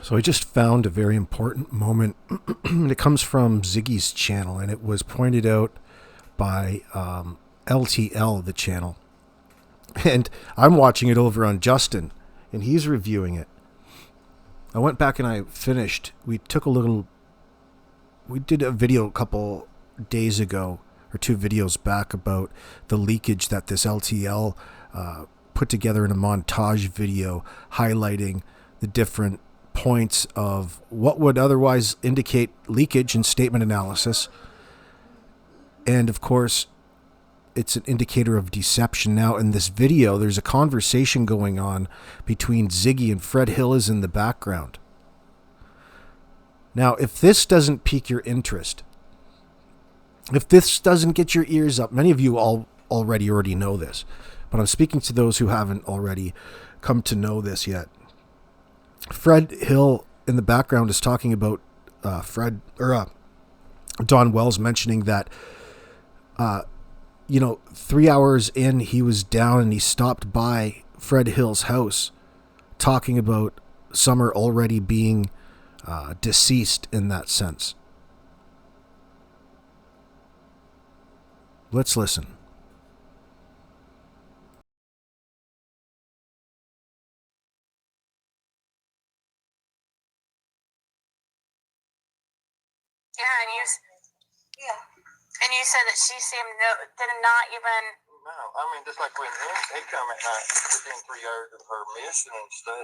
So I just found a very important moment. It comes from Ziggy's channel, and it was pointed out by LTL, the channel. And I'm watching it over on Justin, and he's reviewing it. I went back and I finished. We did a video a couple days ago, or 2 videos back, about the leakage that this LTL put together in a montage video highlighting the different points of what would otherwise indicate leakage and statement analysis. And of course, it's an indicator of deception. Now, in this video, there's a conversation going on between Ziggy and Fred Hill is in the background. Now, if this doesn't pique your interest, if this doesn't get your ears up, many of you already know this, but I'm speaking to those who haven't already come to know this yet. Fred Hill in the background is talking about Don Wells mentioning that 3 hours in, he was down and he stopped by Fred Hill's house talking about Summer already being deceased in that sense. Let's listen. And you said that she did not even. No, I mean, just like when he come at night within 3 hours of her missing and stuff.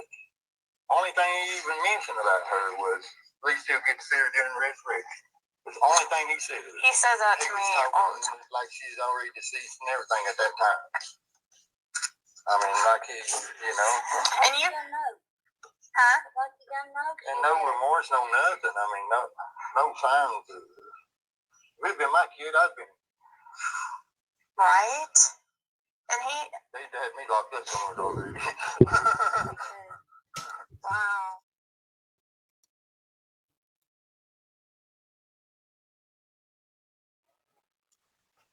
Only thing he even mentioned about her was at least he'll get to see her during resurrection. It's the only thing he said. He says that to me all the time. Like she's already deceased and everything at that time. I mean, like he, And you don't know. Huh? Like you don't know. And no remorse, no nothing. I mean, no signs. If it'd been my kid, I'd been. Right? And they'd had me locked up somewhere already. Wow.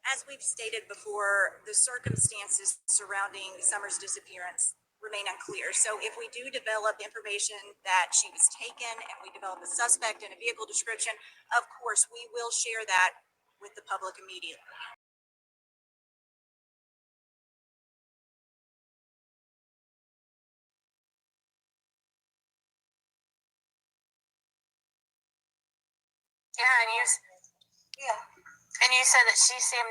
As we've stated before, the circumstances surrounding Summer's disappearance remain unclear. So if we do develop information that she was taken and we develop a suspect and a vehicle description, of course, we will share that with the public immediately. And you said that she did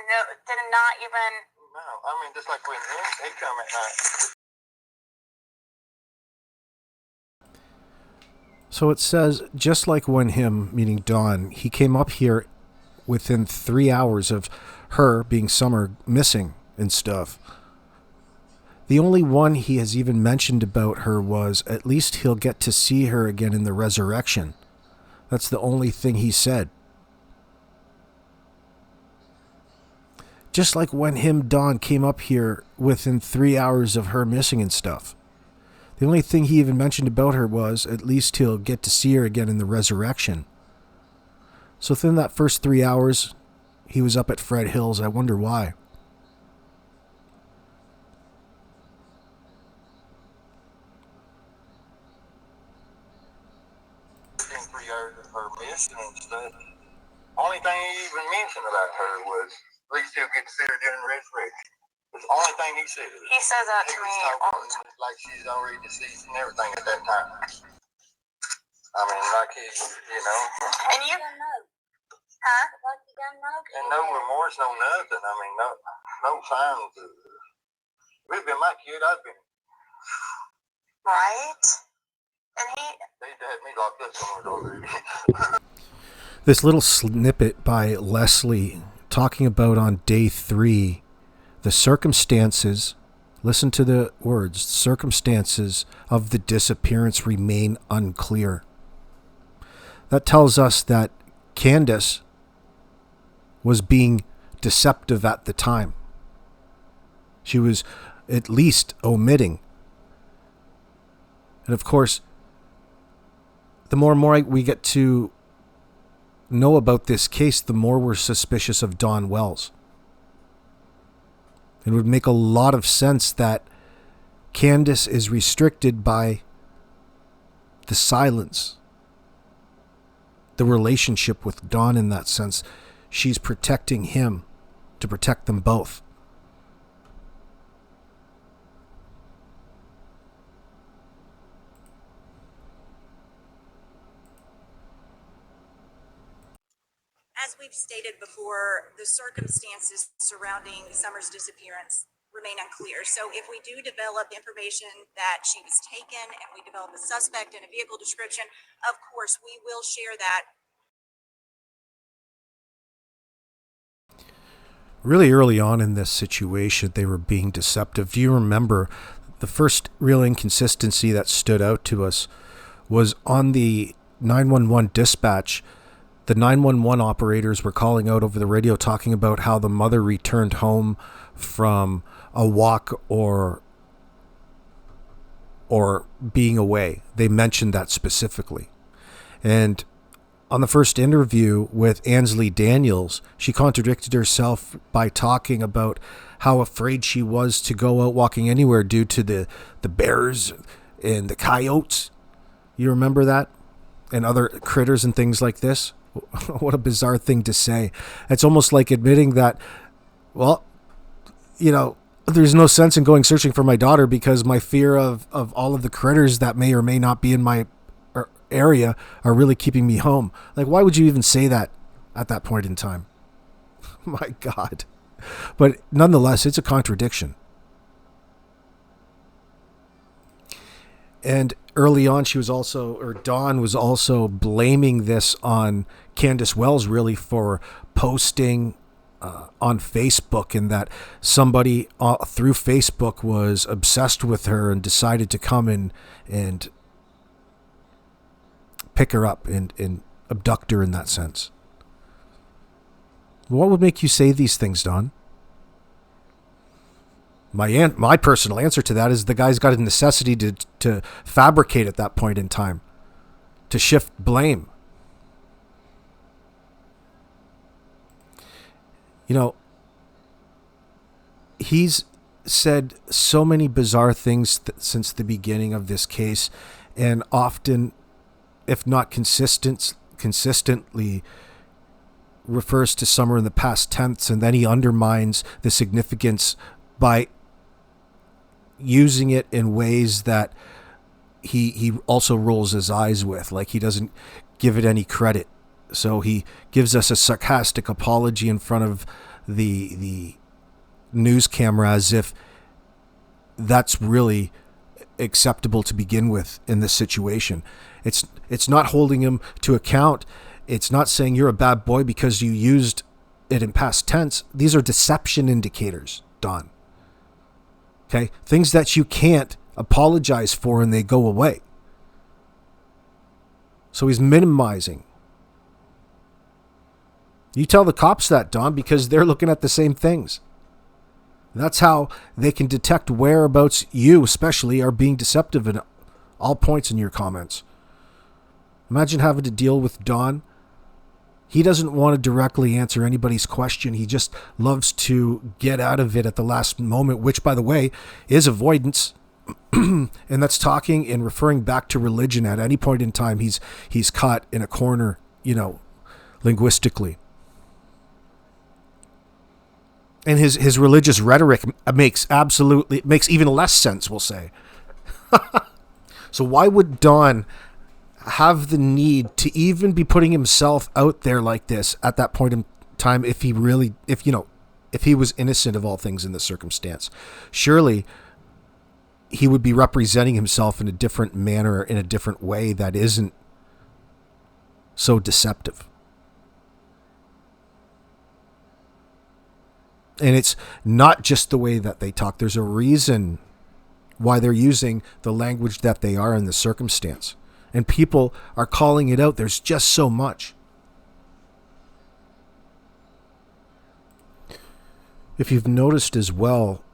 not even. No, I mean, just like when he come at night. So it says, just like when him, meaning Don, he came up here within 3 hours of her, being Summer, missing and stuff. The only one he has even mentioned about her was at least he'll get to see her again in the resurrection. That's the only thing he said. Just like when him, Don, came up here within 3 hours of her missing and stuff. The only thing he even mentioned about her was at least he'll get to see her again in the resurrection. So within that first 3 hours, he was up at Fred Hill's. I wonder why. Within 3 hours of her missing and stuff. Only thing he even mentioned about her was at least he'll get to see her during resurrection. It's the only thing he said. He says that to me all the time. Like she's already deceased and everything at that time. I mean, like he, And you don't know. Huh? Like you don't know. And no remorse, no nothing. I mean, no signs. If it'd been my kid, I'd been. Right? And they'd had me locked up somewhere already. This little snippet by Leslie talking about on day 3, the circumstances, listen to the words, circumstances of the disappearance remain unclear. That tells us that Candace was being deceptive at the time. She was at least omitting. And of course, the more and more we get to know about this case, the more we're suspicious of Don Wells. It would make a lot of sense that Candace is restricted by the silence, the relationship with Don in that sense. She's protecting him to protect them both. As we've stated before, the circumstances surrounding Summer's disappearance remain unclear. So if we do develop information that she was taken and we develop a suspect and a vehicle description, of course, we will share that. Really early on in this situation, they were being deceptive. If you remember, the first real inconsistency that stood out to us was on the 911 dispatch. The 911 operators were calling out over the radio talking about how the mother returned home from a walk or being away. They mentioned that specifically. And on the first interview with Ansley Daniels, she contradicted herself by talking about how afraid she was to go out walking anywhere due to the bears and the coyotes. You remember that? And other critters and things like this? What a bizarre thing to say. It's almost like admitting that, well, there's no sense in going searching for my daughter because my fear of all of the critters that may or may not be in my area are really keeping me home. Like, why would you even say that at that point in time? My God. But nonetheless, it's a contradiction. And early on, Dawn was also blaming this on Candace Wells, really, for posting on Facebook, and that somebody through Facebook was obsessed with her and decided to come and pick her up and abduct her in that sense. What would make you say these things, Don? My personal answer to that is the guy's got a necessity to fabricate at that point in time, to shift blame. He's said so many bizarre things since the beginning of this case, and often, if not consistently, refers to Summer in the past tense, and then he undermines the significance by using it in ways that he also rolls his eyes with, like he doesn't give it any credit. So he gives us a sarcastic apology in front of the news camera as if that's really acceptable to begin with in this situation. It's not holding him to account. It's not saying you're a bad boy because you used it in past tense. These are deception indicators, Don. Okay? Things that you can't apologize for and they go away. So he's minimizing. You tell the cops that, Don, because they're looking at the same things. That's how they can detect whereabouts you, especially, are being deceptive in all points in your comments. Imagine having to deal with Don. He doesn't want to directly answer anybody's question. He just loves to get out of it at the last moment, which, by the way, is avoidance. And that's talking and referring back to religion at any point in time. He's caught in a corner, linguistically. And his religious rhetoric makes even less sense, we'll say. So why would Don have the need to even be putting himself out there like this at that point in time if he was innocent of all things in this circumstance? Surely he would be representing himself in a different manner, in a different way that isn't so deceptive. And it's not just the way that they talk. There's a reason why they're using the language that they are in the circumstance. And people are calling it out. There's just so much. If you've noticed as well,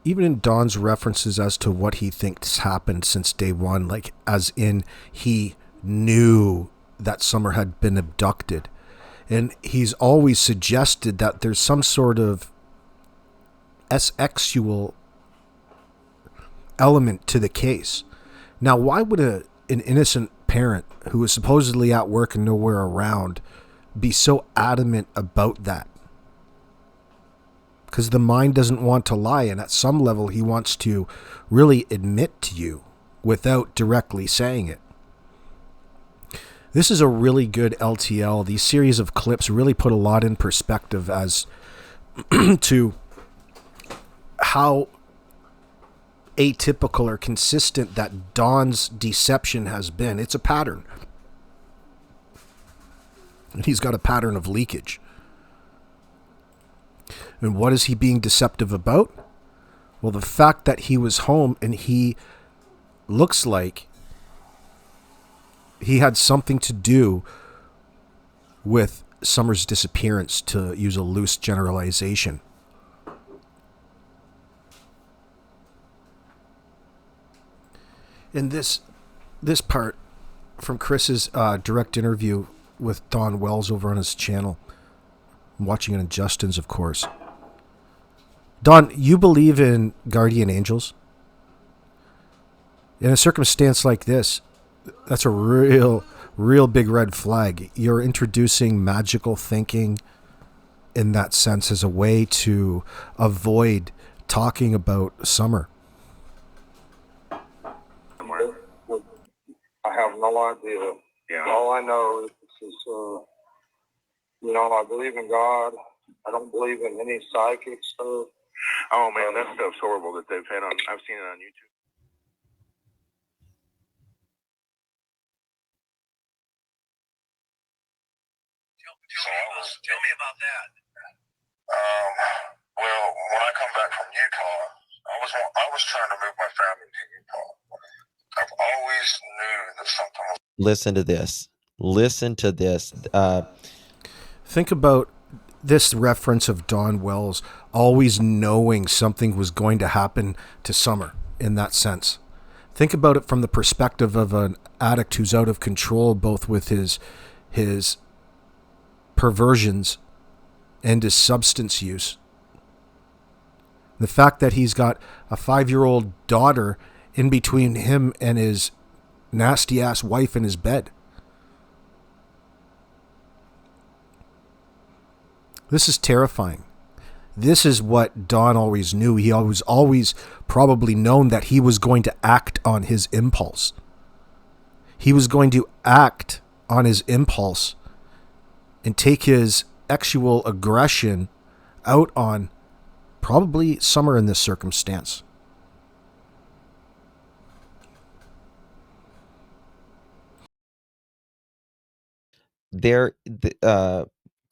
even in Don's references as to what he thinks happened since day one, like as in he knew that Summer had been abducted. And he's always suggested that there's some sort of sexual element to the case. Now, why would a an innocent parent who is supposedly at work and nowhere around be so adamant about that? Because the mind doesn't want to lie, and at some level he wants to really admit to you without directly saying it. This is a really good LTL. These series of clips really put a lot in perspective as to how atypical or consistent that Don's deception has been. It's a pattern. And he's got a pattern of leakage. And what is he being deceptive about? Well, the fact that he was home and he looks like he had something to do with Summer's disappearance, to use a loose generalization. In this part from Chris's direct interview with Don Wells over on his channel, I'm watching it on Justin's, of course. Don, you believe in guardian angels? In a circumstance like this, that's a real big red flag. You're introducing magical thinking in that sense as a way to avoid talking about Summer. I have no idea. Yeah. All I know is I believe in God. I don't believe in any psychic stuff. Oh man, that stuff's horrible that they've had on. I've seen it on YouTube. Tell me about that. Well, when I come back from Utah, I was trying to move my family to Utah. I've always knew that something was. Listen to this. Listen to this. Think about this reference of Don Wells always knowing something was going to happen to Summer in that sense. Think about it from the perspective of an addict who's out of control, both with his perversions and his substance use. The fact that he's got a 5-year-old daughter in between him and his nasty ass wife in his bed. This is terrifying. This is what Don always knew. He always probably known that he was going to act on his impulse. He was going to act on his impulse and take his sexual aggression out on probably Summer in this circumstance.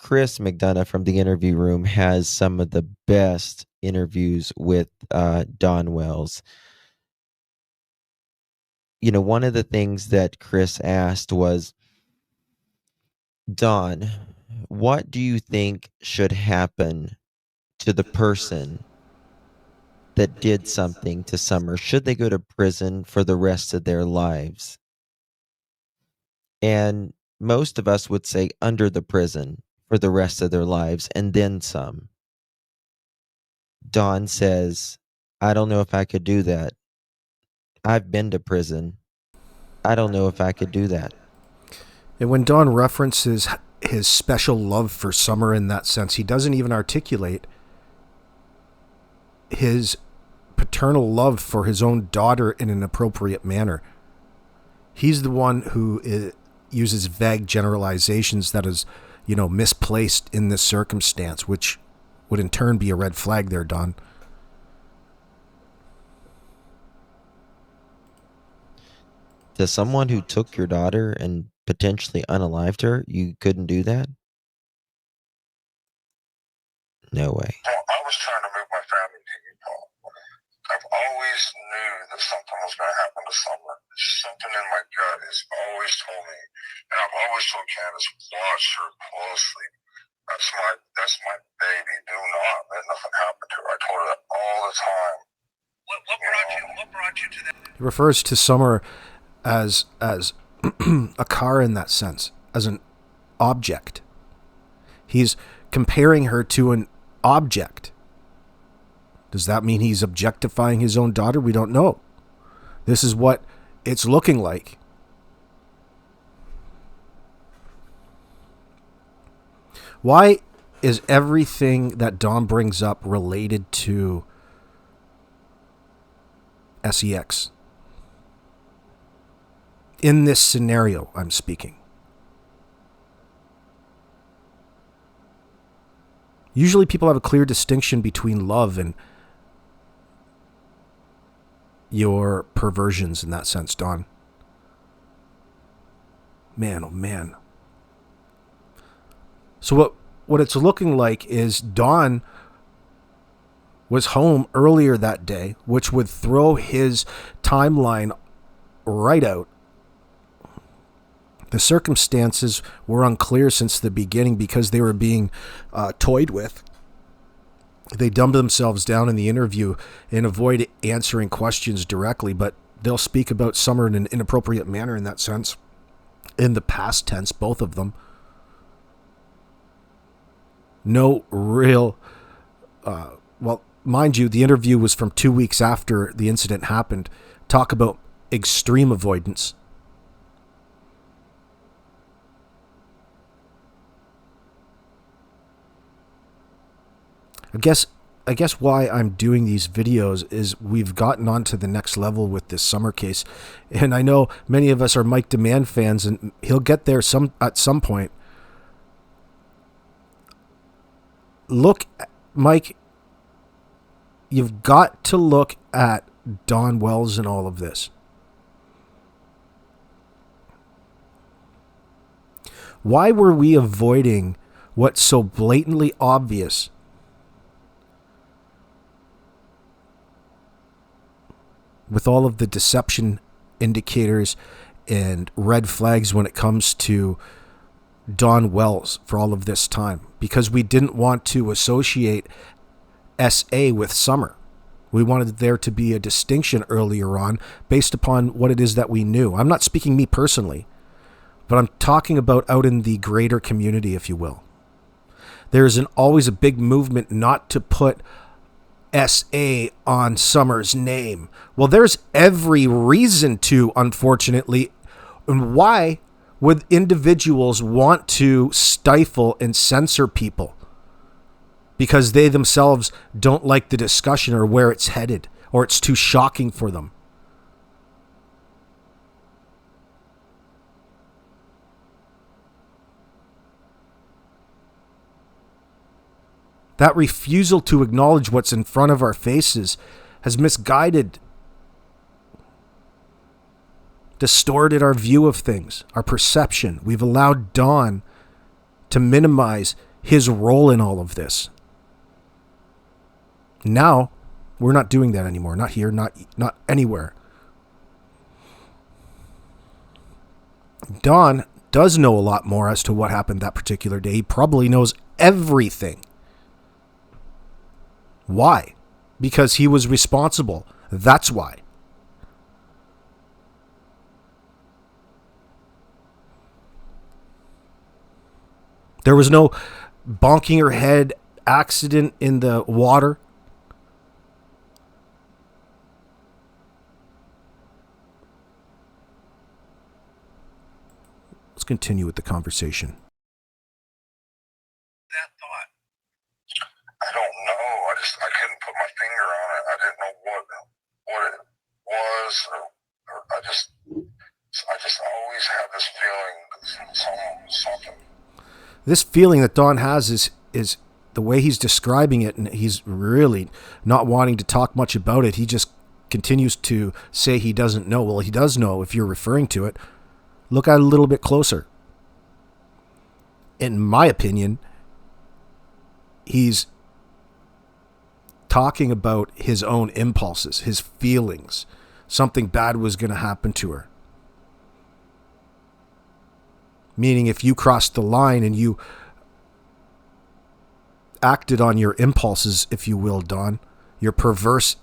Chris McDonough from the interview room has some of the best interviews with Don Wells. One of the things that Chris asked was, Don, what do you think should happen to the person that did something to Summer? Should they go to prison for the rest of their lives? And most of us would say under the prison for the rest of their lives and then some. Don says, I don't know if I could do that. I've been to prison. I don't know if I could do that. And when Don references his special love for Summer in that sense, he doesn't even articulate his paternal love for his own daughter in an appropriate manner. He's the one who uses vague generalizations that is, misplaced in this circumstance, which would in turn be a red flag there, Don. To someone who took your daughter and potentially unalived her, you couldn't do that? No way. I was trying to move my family to Utah. I've always knew that something was going to happen to Summer. Something in my gut has always told me, and I've always told Candace, watch her closely. That's my baby. Do not let nothing happen to her. I told her that all the time. What brought you to that? He refers to Summer as a car in that sense, as an object. He's comparing her to an object. Does that mean he's objectifying his own daughter? We don't know. This is what it's looking like. Why is everything that Dawn brings up related to SEX? In this scenario, I'm speaking. Usually people have a clear distinction between love and your perversions in that sense, Dawn. Man, oh man. So what it's looking like is Dawn was home earlier that day, which would throw his timeline right out. The circumstances were unclear since the beginning because they were being toyed with. They dumbed themselves down in the interview and avoid answering questions directly, but they'll speak about Summer in an inappropriate manner in that sense. In the past tense, both of them. No real... well, mind you, the interview was from 2 weeks after the incident happened. Talk about extreme avoidance. I guess why I'm doing these videos is we've gotten on to the next level with this Summer case. And I know many of us are Mike Demand fans, and he'll get there at some point. Look, Mike, you've got to look at Dawn Wells in all of this. Why were we avoiding what's so blatantly obvious? With all of the deception indicators and red flags when it comes to Dawn Wells for all of this time, because we didn't want to associate SA with Summer. We wanted there to be a distinction earlier on based upon what it is that we knew. I'm not speaking me personally, but I'm talking about out in the greater community, if you will. There's always a big movement not to put SA on Summer's name. Well, there's every reason to, unfortunately. And why would individuals want to stifle and censor people? Because they themselves don't like the discussion or where it's headed, or it's too shocking for them. That refusal to acknowledge what's in front of our faces has misguided, distorted our view of things, our perception. We've allowed Dawn to minimize his role in all of this. Now, we're not doing that anymore. Not here, not anywhere. Dawn does know a lot more as to what happened that particular day. He probably knows everything. Why? Because he was responsible. That's why. There was no bonking her head accident in the water. Let's continue with the conversation. That thought. I don't know. I couldn't put my finger on it. I didn't know what it was, or I just always have this feeling something. This feeling that Dawn has is the way he's describing it, and he's really not wanting to talk much about it. He just continues to say he doesn't know. Well, he does know if you're referring to it. Look at it a little bit closer. In my opinion, he's talking about his own impulses, his feelings. Something bad was going to happen to her. Meaning if you crossed the line and you acted on your impulses, if you will, Dawn, your perverse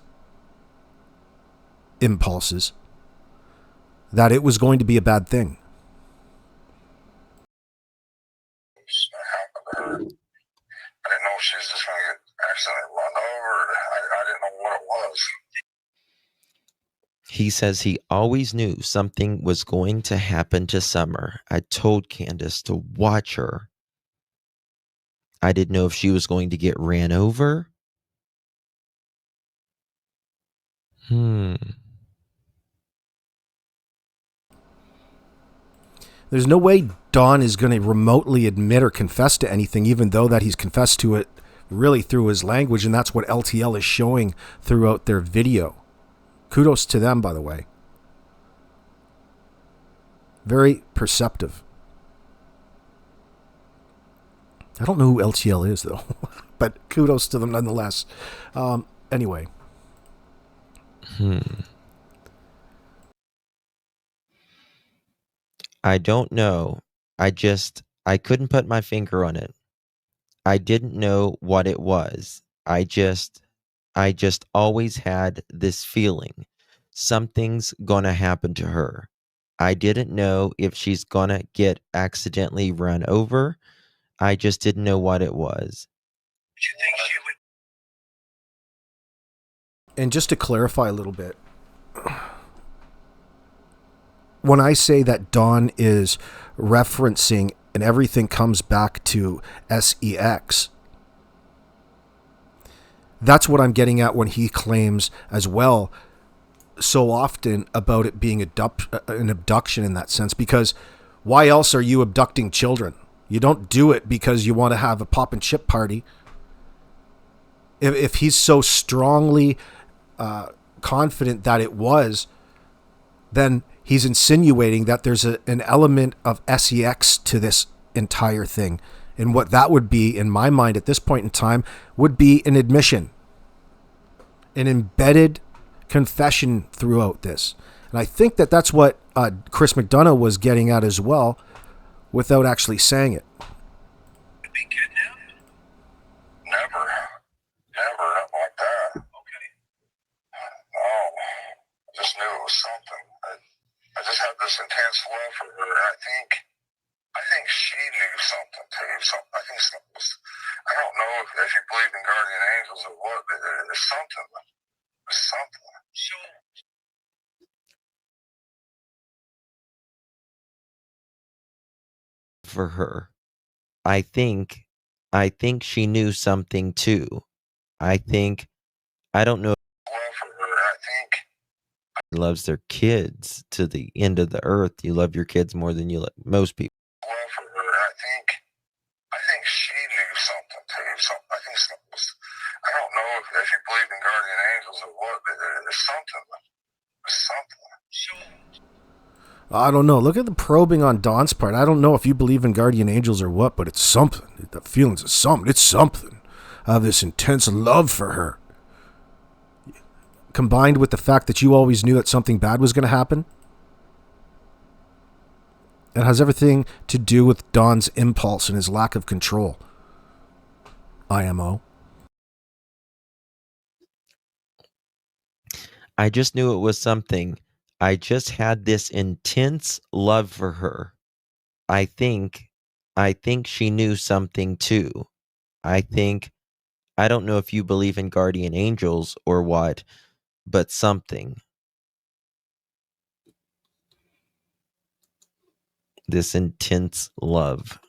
impulses, that it was going to be a bad thing. I didn't know she was just going to get accidentally run over. I didn't know what it was. He says he always knew something was going to happen to Summer. I told Candace to watch her. I didn't know if she was going to get ran over. There's no way Don is going to remotely admit or confess to anything, even though that he's confessed to it really through his language, and that's what LTL is showing throughout their video. Kudos to them, by the way. Very perceptive. I don't know who LTL is, though, but kudos to them nonetheless. Anyway. I don't know. I couldn't put my finger on it. I didn't know what it was. I just always had this feeling something's gonna happen to her. I didn't know if she's gonna get accidentally run over. I just didn't know what it was. And just to clarify a little bit, when I say that Don is referencing and everything comes back to sex, that's what I'm getting at when he claims as well so often about it being an abduction in that sense. Because why else are you abducting children? You don't do it because you want to have a pop and chip party. If he's so strongly confident that it was, then he's insinuating that there's an element of sex to this entire thing. And what that would be, in my mind at this point in time, would be an admission, an embedded confession throughout this. And I think that that's what Chris McDonough was getting at as well, without actually saying it. Be kidnapped? Never. Never. Not like that. Okay. No. I just knew it was something. I just had this intense love for her. I think she knew something too. I think something was, I don't know if you believe in guardian angels or what, but there's something. There's something. Sure. For her. I think she knew something too. I don't know. Love for her. I think Loves their kids to the end of the earth. You love your kids more than you love most people. love for her. I think she knew something too. I think something was, I don't know if you believe in guardian angels or what, but there's something. There's something. Sure. I don't know. Look at the probing on Don's part. I don't know if you believe in guardian angels or what, but it's something. The feelings of something. It's something. I have this intense love for her. Combined with the fact that you always knew that something bad was going to happen. It has everything to do with Don's impulse and his lack of control. IMO. I just knew it was something. I just had this intense love for her. I think she knew something too. I don't know if you believe in guardian angels or what, but something. This intense love.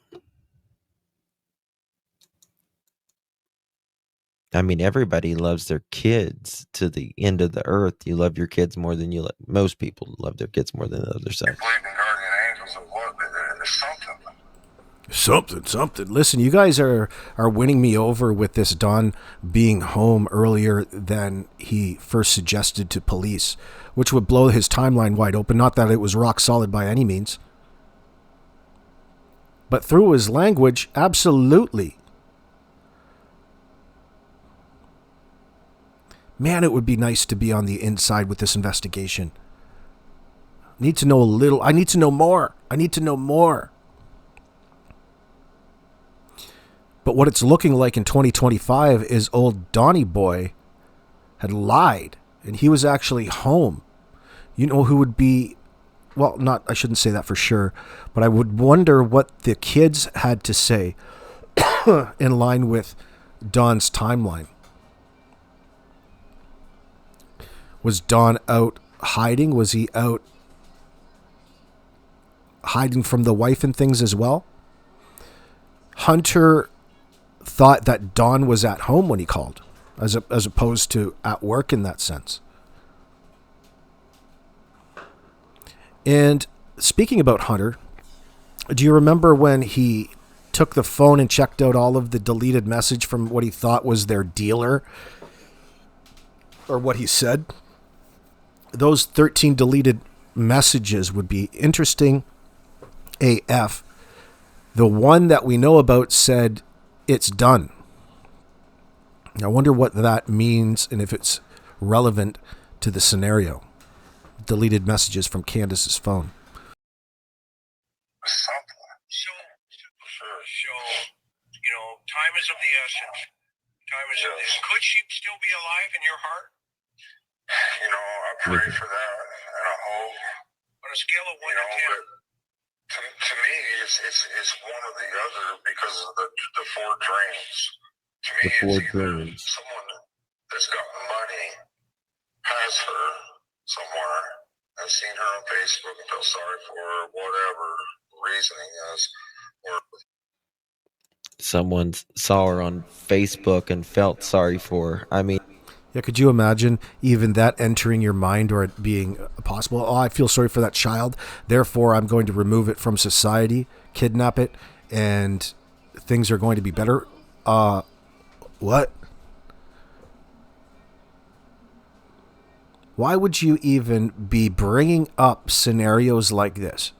I mean, everybody loves their kids to the end of the earth. You love your kids more than you love most people love their kids more than the other side. Believe in guardian angels or what, but there's something. Something. Listen, you guys are winning me over with this Don being home earlier than he first suggested to police, which would blow his timeline wide open. Not that it was rock solid by any means. But through his language, absolutely. Man, it would be nice to be on the inside with this investigation. I need to know a little. I need to know more. But what it's looking like in 2025 is old Donnie Boy had lied, and he was actually home. You know who would be, well, not, I shouldn't say that for sure, but I would wonder what the kids had to say in line with Don's timeline. Was Don out hiding? Was he out hiding from the wife and things as well? Hunter thought that Don was at home when he called, as opposed to at work in that sense. And speaking about Hunter, do you remember when he took the phone and checked out all of the deleted message from what he thought was their dealer, or what he said? Those 13 deleted messages would be interesting AF. The one that we know about said, "It's done." I wonder what that means and if it's relevant to the scenario. Deleted messages from Candace's phone. So, time is of the essence. Time is of the essence. Could she still be alive in your heart? I pray for that, and I hope. On a scale of 1 to 10. To me, it's one or the other because of the four dreams. To me, it's either someone that's got money has her somewhere. I've seen her on Facebook and feel sorry for her, whatever the reasoning is. Or Someone saw her on Facebook and felt sorry for her. I mean, yeah, could you imagine even that entering your mind, or it being possible? Oh, I feel sorry for that child, therefore I'm going to remove it from society, kidnap it, and things are going to be better. What? Why would you even be bringing up scenarios like this?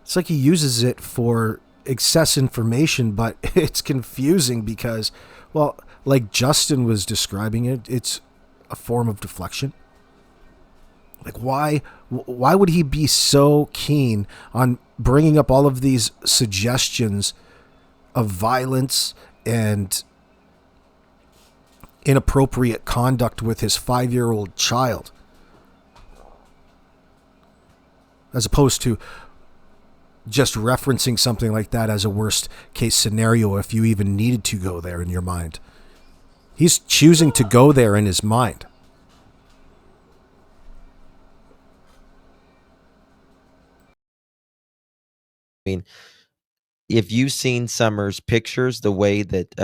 It's like he uses it for excess information, but it's confusing because, well, like Justin was describing it, it's a form of deflection. Like, why would he be so keen on bringing up all of these suggestions of violence and inappropriate conduct with his 5-year-old child, as opposed to just referencing something like that as a worst case scenario if you even needed to go there in your mind? He's choosing to go there in his mind. I mean, if you've seen Summer's pictures, the way that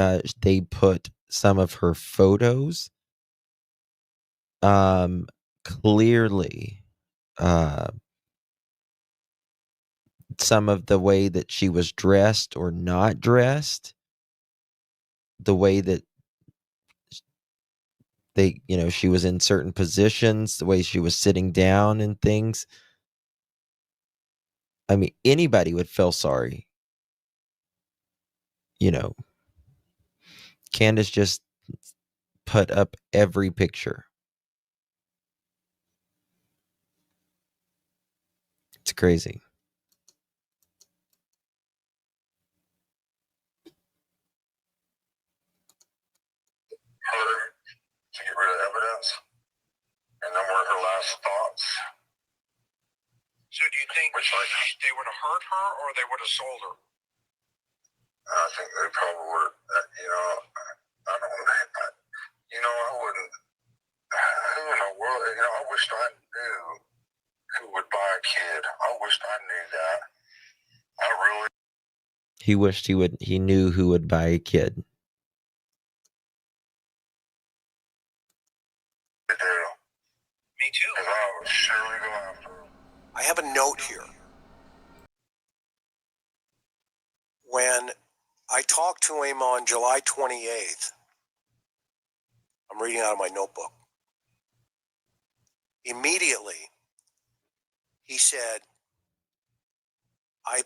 they put some of her photos, clearly, some of the way that she was dressed or not dressed, the way that she was in certain positions, the way she was sitting down and things. I mean, anybody would feel sorry. Candace just put up every picture. It's crazy. her to get rid of evidence, and then were her last thoughts. So do you think they would have hurt her or they would have sold her? I think they probably would. I don't know. I wouldn't. Who in the world? I wished I knew who would buy a kid. I wished I knew that. I really. He wished he knew who would buy a kid. Me too. Because I would surely go after him. I have a note here. When I talked to him on July 28th, I'm reading out of my notebook. Immediately, he said, I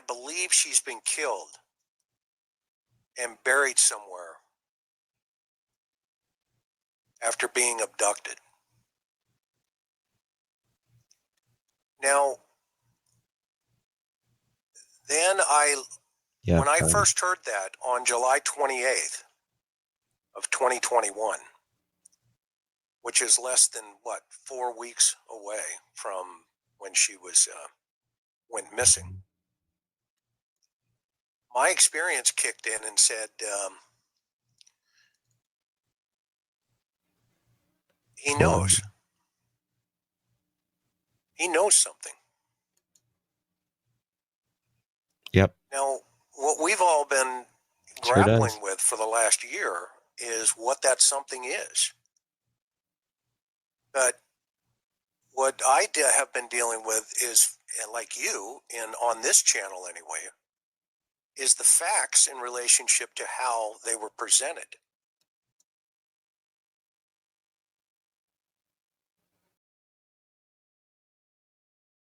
believe she's been killed and buried somewhere after being abducted. Now, then when I first heard that on July 28th of 2021, which is less than 4 weeks away from when she was went missing, my experience kicked in and said, he knows. He knows something. Now, what we've all been Sure grappling does. with for the last year is what that something is. But what I have been dealing with is, and like you, and on this channel anyway, is the facts in relationship to how they were presented.